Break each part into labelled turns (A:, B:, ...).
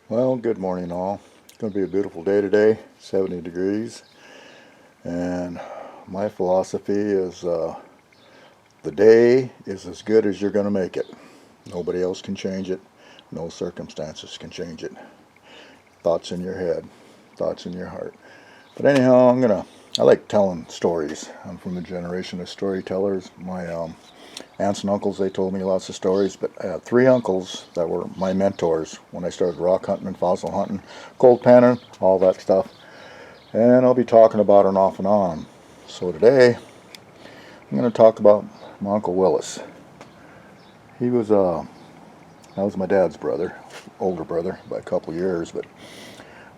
A: Well, good morning all. It's going to be a beautiful day today, 70 degrees. And my philosophy is the day is as good as you're going to make it. Nobody else can change it. No circumstances can change it. Thoughts in your head, thoughts in your heart. But anyhow, I like telling stories. I'm from a generation of storytellers. My aunts and uncles, they told me lots of stories, but I had three uncles that were my mentors when I started rock hunting and fossil hunting, cold panning, all that stuff. And I'll be talking about it off and on. So today, I'm going to talk about my Uncle Willis. He was, that was my dad's brother, older brother by a couple of years, but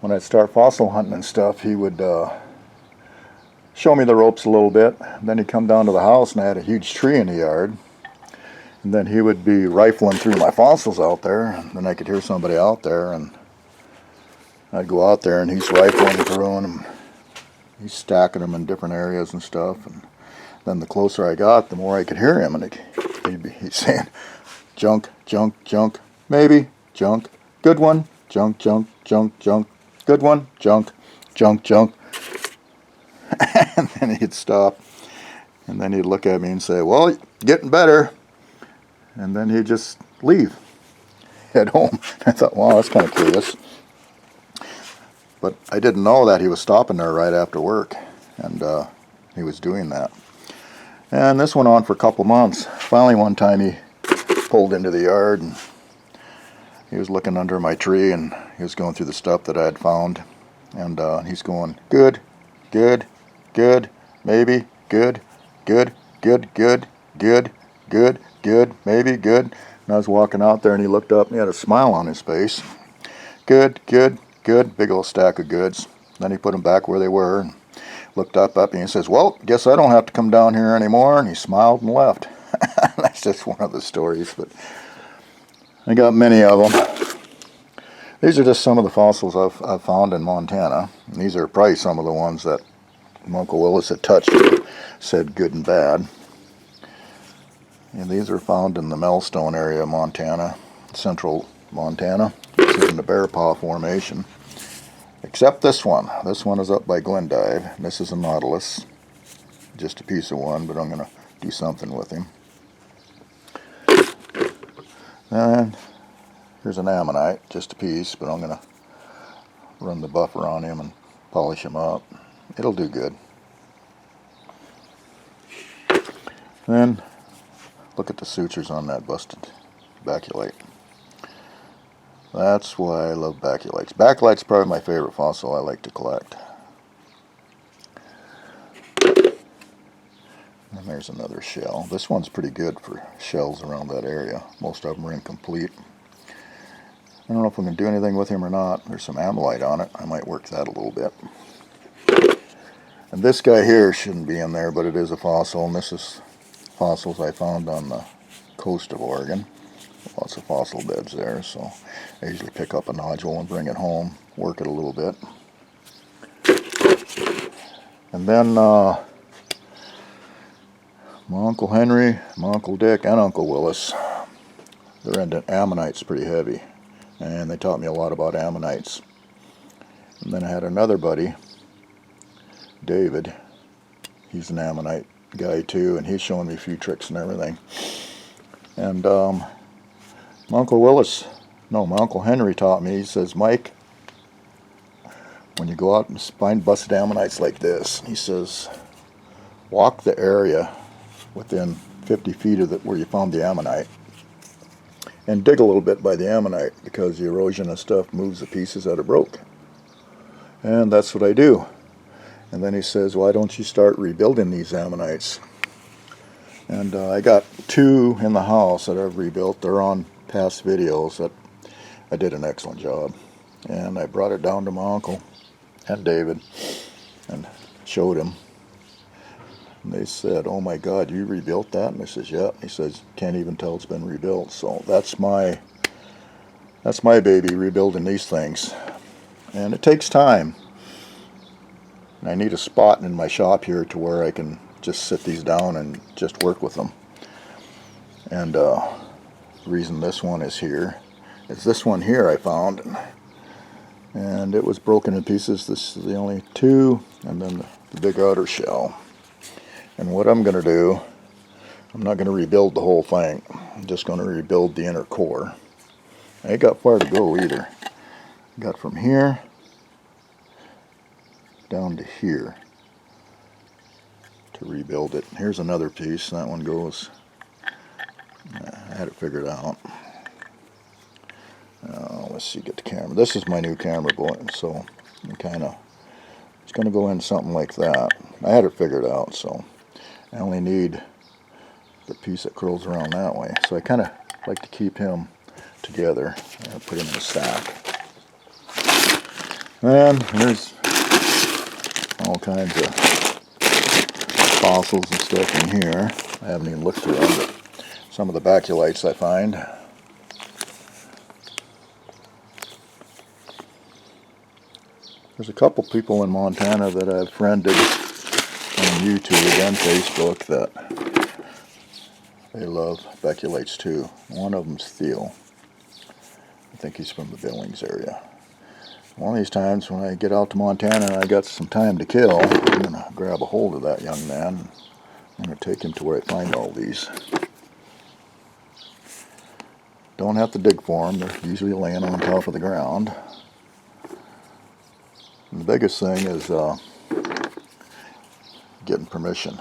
A: when I'd start fossil hunting and stuff, he would show me the ropes a little bit. Then he'd come down to the house and I had a huge tree in the yard. And then he would be rifling through my fossils out there, and then I could hear somebody out there, and I'd go out there and he's rifling through them. He's stacking them in different areas and stuff. And then the closer I got, the more I could hear him, and he'd saying, junk, junk, junk, maybe, junk, good one, junk, junk, junk, junk, good one, junk, junk, junk. And then he'd stop, and then he'd look at me and say, well, getting better. And then he'd just leave, head home. I thought, wow, that's kind of curious. But I didn't know that he was stopping there right after work, and he was doing that. And this went on for a couple months. Finally, one time he pulled into the yard, and he was looking under my tree, and he was going through the stuff that I had found. And he's going, good, good, good, maybe, good, good, good, good, good, good, good, maybe, good. And I was walking out there and he looked up and he had a smile on his face. Good, good, good, big old stack of goods. Then he put them back where they were and looked up at me and says, well, guess I don't have to come down here anymore. And he smiled and left. That's just one of the stories, but I got many of them. These are just some of the fossils I've found in Montana. And these are probably some of the ones that Uncle Willis had touched and said good and bad. And these are found in the Melstone area of Montana, central Montana. This is in the Bear Paw Formation. Except this one. This one is up by Glendive. This is a nautilus. Just a piece of one, but I'm going to do something with him. And here's an ammonite, just a piece, but I'm going to run the buffer on him and polish him up. It'll do good. Then look at the sutures on that busted baculite. That's why I love baculites. Baculite's probably my favorite fossil I like to collect. And there's another shell. This one's pretty good for shells around that area. Most of them are incomplete. I don't know if we can do anything with him or not. There's some ammonite on it. I might work that a little bit. And this guy here shouldn't be in there, but it is a fossil, and this is fossils I found on the coast of Oregon. Lots of fossil beds there, so I usually pick up a nodule and bring it home, work it a little bit. And then my Uncle Henry, my Uncle Dick, and Uncle Willis, they're into ammonites pretty heavy, and they taught me a lot about ammonites. And then I had another buddy, David. He's an ammonite guy too, and he's showing me a few tricks and everything. And my Uncle Henry taught me, he says, Mike, when you go out and find busted ammonites like this, he says, walk the area within 50 feet of where you found the ammonite and dig a little bit by the ammonite, because the erosion and stuff moves the pieces that are broke. And that's what I do. And then he says, why don't you start rebuilding these ammonites? And I got two in the house that I've rebuilt. They're on past videos that I did an excellent job. And I brought it down to my uncle and David and showed him. And they said, oh my God, you rebuilt that? And I says, yeah. He says, can't even tell it's been rebuilt. So that's my baby, rebuilding these things. And it takes time. And I need a spot in my shop here to where I can just sit these down and just work with them. And the reason this one is here is this one here I found. and it was broken in pieces. This is the only two, and then the big outer shell. And what I'm going to do, I'm not going to rebuild the whole thing. I'm just going to rebuild the inner core. I ain't got far to go either. Got from here down to here to rebuild it. Here's another piece. That one goes, I had it figured out. Let's see, get the camera. This is my new camera, boy, so it's going to go in something like that. I had it figured out, so I only need the piece that curls around that way. So I kind of like to keep him together. I'll put him in a stack. And there's all kinds of fossils and stuff in here. I haven't even looked through them, but some of the baculites I find. There's a couple people in Montana that I've friended on YouTube and Facebook that they love baculites too. One of them's Theo. I think he's from the Billings area. One of these times when I get out to Montana and I got some time to kill, I'm going to grab a hold of that young man. I'm going to take him to where I find all these. Don't have to dig for them. They're usually laying on top of the ground. And the biggest thing is getting permission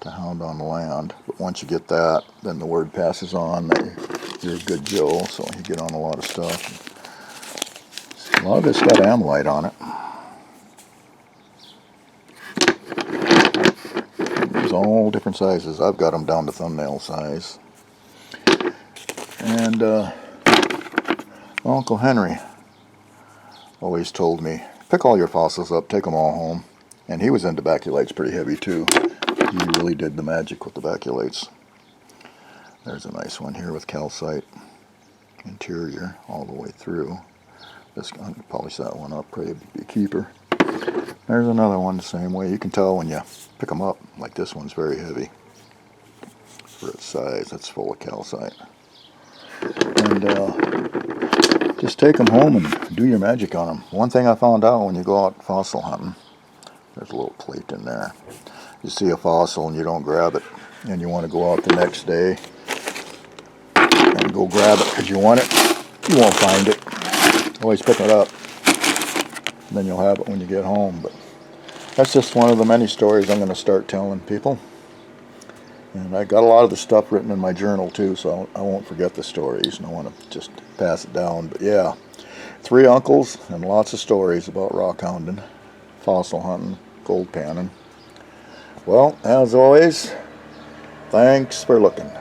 A: to hound on the land. But once you get that, then the word passes on that you're a good Joe, so you get on a lot of stuff. A lot of it's got Ammonite on it. There's all different sizes. I've got them down to thumbnail size. And Uncle Henry always told me, pick all your fossils up, take them all home. And he was into baculites pretty heavy too. He really did the magic with the baculites. There's a nice one here with calcite interior all the way through. This, I'm gonna polish that one up, probably be a keeper. There's another one the same way. You can tell when you pick them up, like this one's very heavy for its size. It's full of calcite. And just take them home and do your magic on them. One thing I found out when you go out fossil hunting, there's a little plate in there. You see a fossil and you don't grab it, and you want to go out the next day and go grab it because you want it, you won't find it. Always pick it up, and then you'll have it when you get home. But that's just one of the many stories I'm going to start telling people. And I got a lot of the stuff written in my journal too, so I won't forget the stories, and I want to just pass it down. But yeah, 3 uncles and lots of stories about rock hounding, fossil hunting, gold panning. Well, as always, thanks for looking.